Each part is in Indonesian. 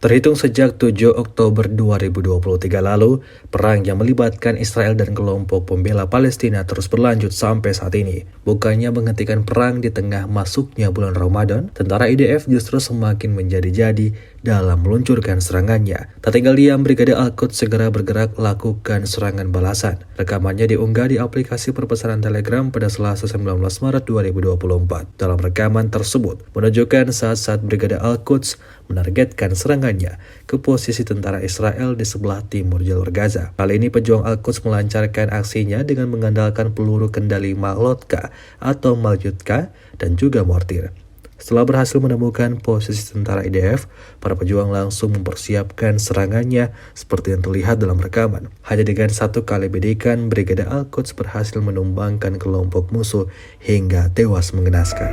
Terhitung sejak 7 Oktober 2023 lalu, perang yang melibatkan Israel dan kelompok pembela Palestina terus berlanjut sampai saat ini. Bukannya menghentikan perang di tengah masuknya bulan Ramadan, tentara IDF justru semakin menjadi-jadi dalam meluncurkan serangannya. Tak tinggal diam, Brigade Al-Quds segera bergerak lakukan serangan balasan. Rekamannya diunggah di aplikasi perpesanan Telegram pada Selasa 19 Maret 2024. Dalam rekaman tersebut, menunjukkan saat-saat Brigade Al-Quds menargetkan serangannya ke posisi tentara Israel di sebelah timur jalur Gaza. Kali ini pejuang Al-Quds melancarkan aksinya dengan mengandalkan peluru kendali Malotka atau Malyutka dan juga mortir. Setelah berhasil menemukan posisi tentara IDF, para pejuang langsung mempersiapkan serangannya seperti yang terlihat dalam rekaman. Hanya dengan satu kali bidikan, Brigade Al-Quds berhasil menumbangkan kelompok musuh hingga tewas mengenaskan.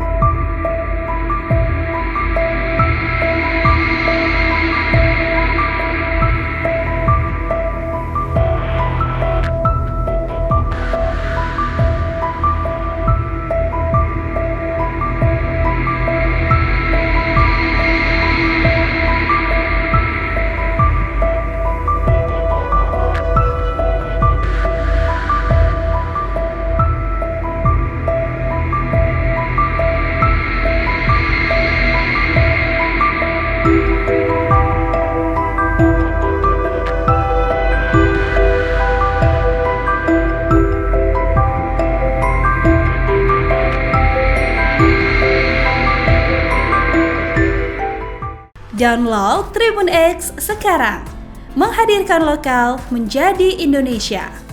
Download Tribun X sekarang, menghadirkan lokal menjadi Indonesia.